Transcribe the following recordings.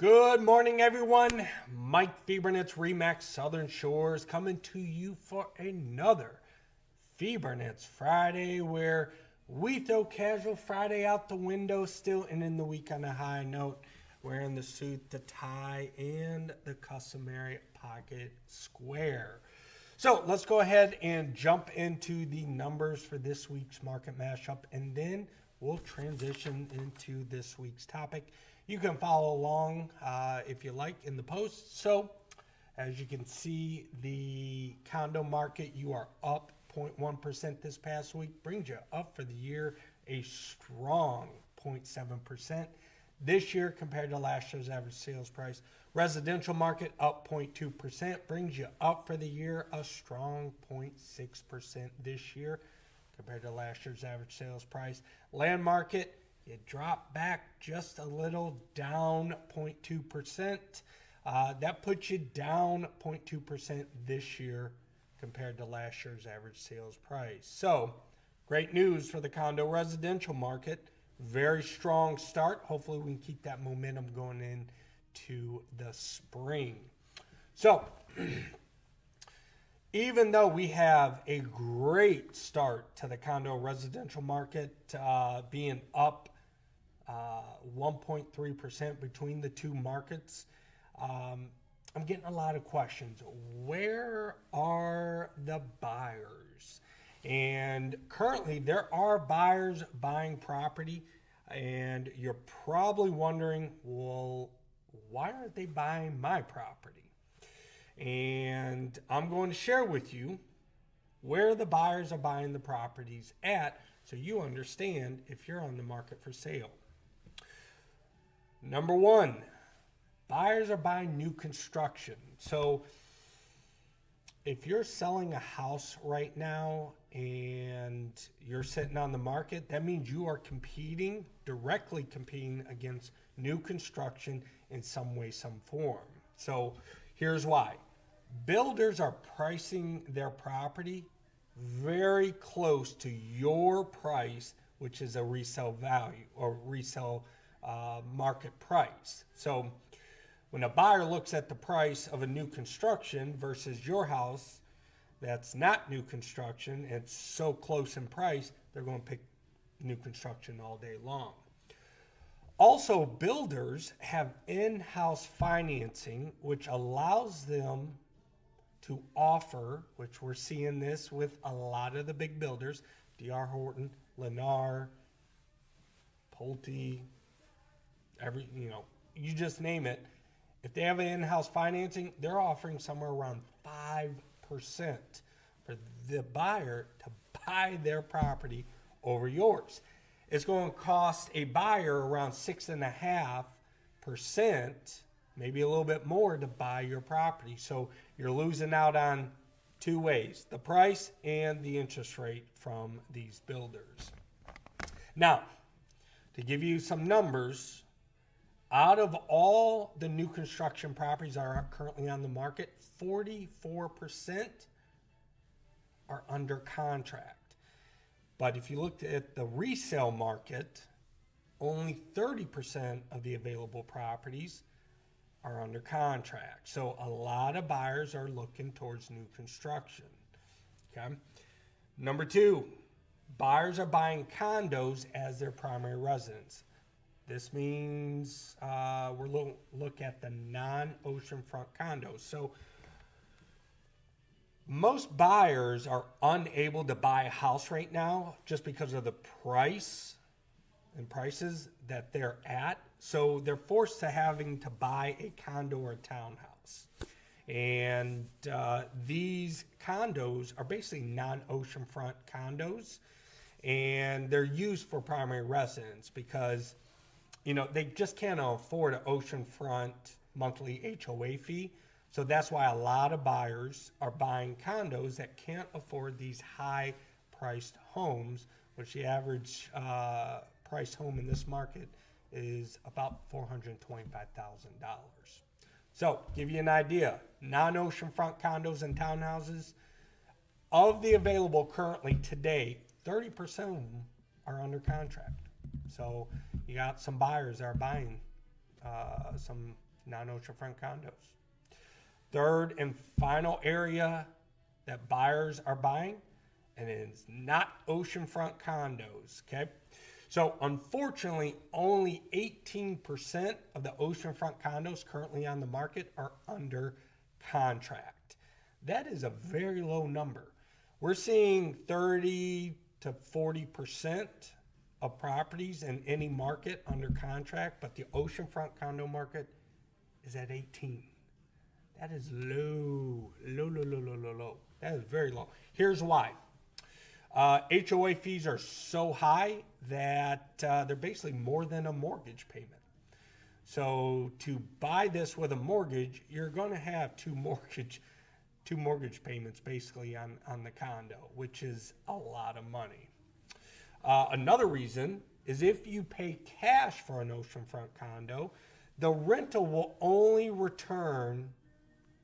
Good morning, everyone. Mike Fiebernitz, Remax Southern Shores, coming to you for another Fiebernitz Friday, where we throw casual Friday out the window still, and in the week on a high note, wearing the suit, the tie, and the customary pocket square. So let's go ahead and jump into the numbers for this week's market mashup, and then we'll transition into this week's topic. You can follow along if you like in the post. So as you can see, the condo market, you are up 0.1% this past week, brings you up for the year a strong 0.7% this year compared to last year's average sales price. Residential market up 0.2%, brings you up for the year a strong 0.6% this year compared to last year's average sales price. Land market, it dropped back just a little, down 0.2%. That puts you down 0.2% this year compared to last year's average sales price. So, great news for the condo residential market. Very strong start. Hopefully we can keep that momentum going into the spring. So, even though we have a great start to the condo residential market, being up 1.3% between the two markets, I'm getting a lot of questions. Where are the buyers? And currently there are buyers buying property, and you're probably wondering, well, why aren't they buying my property? And I'm going to share with you where the buyers are buying the properties at, so you understand if you're on the market for sale. Number one, buyers are buying new construction. So if you're selling a house right now and you're sitting on the market, that means you are directly competing against new construction in some way, some form. So here's why. Builders are pricing their property very close to your price, which is a resale value or resale market price. So when a buyer looks at the price of a new construction versus your house that's not new construction, it's so close in price, they're going to pick new construction all day long. Also, builders have in-house financing, which allows them to offer, which we're seeing this with a lot of the big builders, D.R. Horton, Lennar, Pulte, you just name it. If they have an in-house financing, they're offering somewhere around 5% for the buyer to buy their property over yours. It's going to cost a buyer around 6.5%, maybe a little bit more, to buy your property. So you're losing out on two ways, the price and the interest rate from these builders. Now, to give you some numbers, out of all the new construction properties that are currently on the market, 44% are under contract. But if you looked at the resale market, only 30% of the available properties are under contract. So a lot of buyers are looking towards new construction. Okay. Number two, buyers are buying condos as their primary residence. This means we're look at the non-oceanfront condos. So most buyers are unable to buy a house right now just because of the prices that they're at. So they're forced to having to buy a condo or a townhouse. And these condos are basically non-oceanfront condos, and they're used for primary residence because they just can't afford an oceanfront monthly HOA fee. So that's why a lot of buyers are buying condos that can't afford these high-priced homes, which the average price home in this market is about $425,000. So, give you an idea, non-oceanfront condos and townhouses, of the available currently today, 30% of them are under contract. So you got some buyers that are buying some non-oceanfront condos. Third and final area that buyers are buying, and it's not oceanfront condos, okay? So unfortunately, only 18% of the oceanfront condos currently on the market are under contract. That is a very low number. We're seeing 30 to 40% of properties in any market under contract, but the oceanfront condo market is at 18. That is low. That is very low. Here's why. HOA fees are so high that they're basically more than a mortgage payment. So to buy this with a mortgage, you're going to have two mortgage payments basically on the condo, which is a lot of money. Another reason is if you pay cash for an oceanfront condo, the rental will only return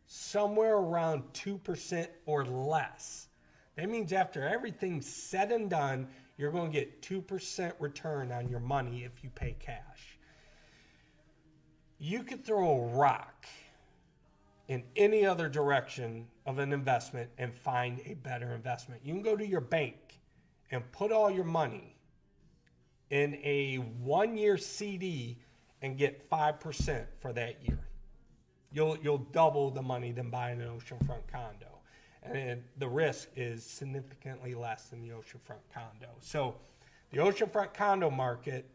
somewhere around 2% or less. That means after everything's said and done, you're going to get 2% return on your money if you pay cash. You could throw a rock in any other direction of an investment and find a better investment. You can go to your bank and put all your money in a 1-year CD and get 5% for that year. You'll double the money than buying an oceanfront condo. And the risk is significantly less than the oceanfront condo. So the oceanfront condo market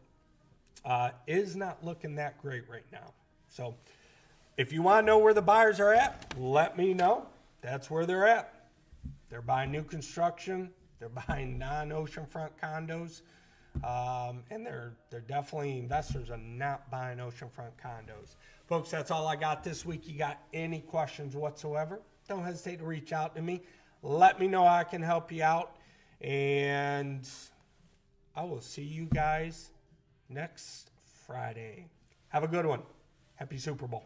is not looking that great right now. So if you want to know where the buyers are at, let me know. That's where they're at. They're buying new construction. They're buying non-oceanfront condos. And they're definitely investors are not buying oceanfront condos. Folks, that's all I got this week. You got any questions whatsoever, don't hesitate to reach out to me. Let me know how I can help you out. And I will see you guys next Friday. Have a good one. Happy Super Bowl.